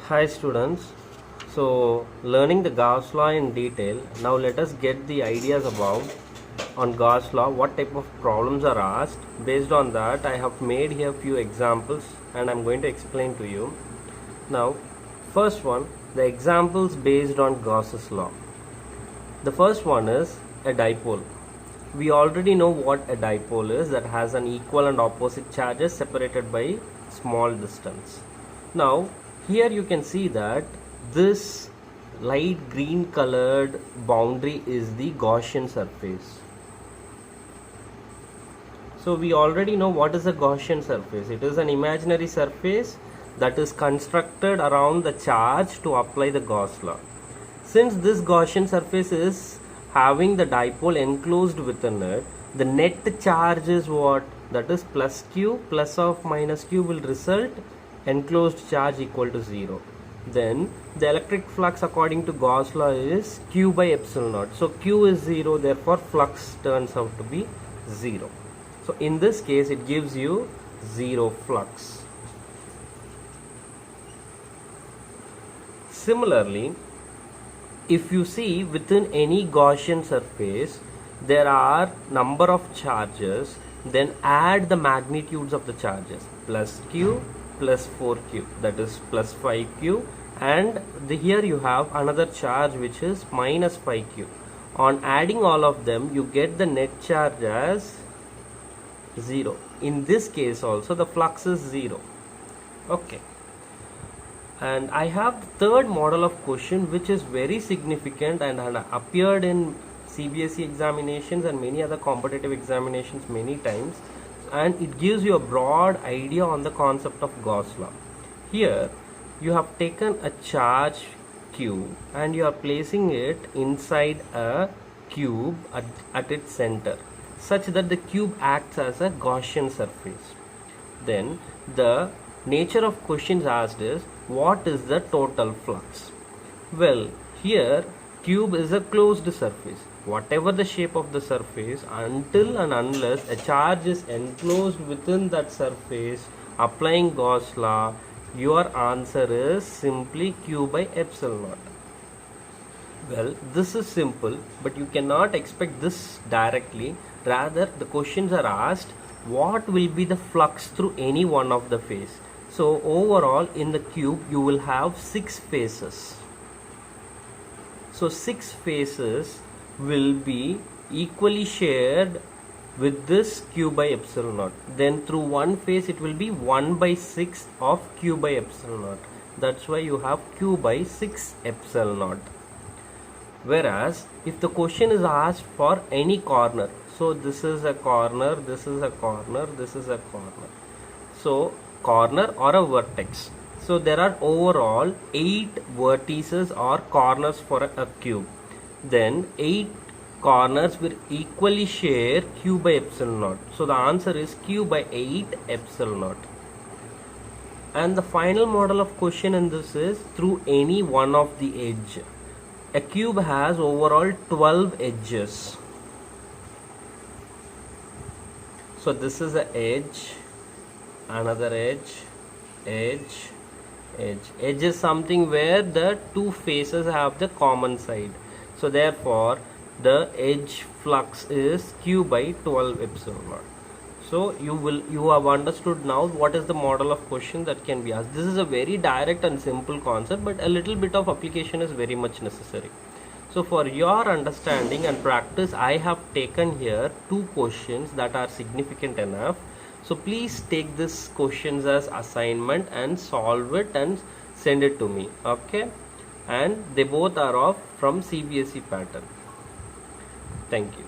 Hi students, so learning the Gauss law in detail, now let us get the ideas about on Gauss law, what type of problems are asked. Based on that, I have made here few examples and I am going to explain to you. Now, first one, the examples based on Gauss's law. The first one is a dipole. We already know what a dipole is, that has an equal and opposite charges separated by small distance. Now, here you can see that this light green colored boundary is the Gaussian surface. So we already know what is a Gaussian surface. It is an imaginary surface that is constructed around the charge to apply the Gauss law. Since this Gaussian surface is having the dipole enclosed within it, the net charge is what? That is plus q, plus of minus q will result enclosed charge equal to 0. Then the electric flux according to Gauss law is q by epsilon naught. So q is 0, therefore flux turns out to be 0. So in this case it gives you 0 flux. Similarly, if you see within any Gaussian surface there are number of charges, then add the magnitudes of the charges, plus q plus 4q, that is plus 5q, and here you have another charge which is minus 5q. On adding all of them you get the net charge as 0. In this case also the flux is 0. Okay. And I have the third model of question which is very significant and had appeared in CBSE examinations and many other competitive examinations many times, and it gives you a broad idea on the concept of Gauss law. Here you have taken a charge q and you are placing it inside a cube at its center, such that the cube acts as a Gaussian surface. Then the nature of questions asked is, what is the total flux? Well, here cube is a closed surface. Whatever the shape of the surface, until and unless a charge is enclosed within that surface, applying Gauss law, your answer is simply q by epsilon naught. Well, this is simple, but you cannot expect this directly. Rather, the questions are asked, what will be the flux through any one of the phase? So overall in the cube you will have 6 phases. So 6 phases will be equally shared with this q by epsilon naught. Then through one phase it will be 1 by 6 of q by epsilon naught. That's why you have q by 6 epsilon naught. Whereas if the question is asked for any corner, so this is a corner, this is a corner, this is a corner. So corner or a vertex. So there are overall 8 vertices or corners for a cube. Then 8 corners will equally share q by epsilon naught. So the answer is q by 8 epsilon naught. And the final model of question in this is through any one of the edge. A cube has overall 12 edges. So this is an edge, another edge, edge, edge. Edge is something where the two faces have the common side. So therefore the edge flux is q by 12 epsilon naught. So you have understood now what is the model of question that can be asked. This is a very direct and simple concept, but a little bit of application is very much necessary. So for your understanding and practice, I have taken here 2 questions that are significant enough. So please take these questions as assignment and solve it and send it to me. Okay, and they both are from CBSE pattern. Thank you.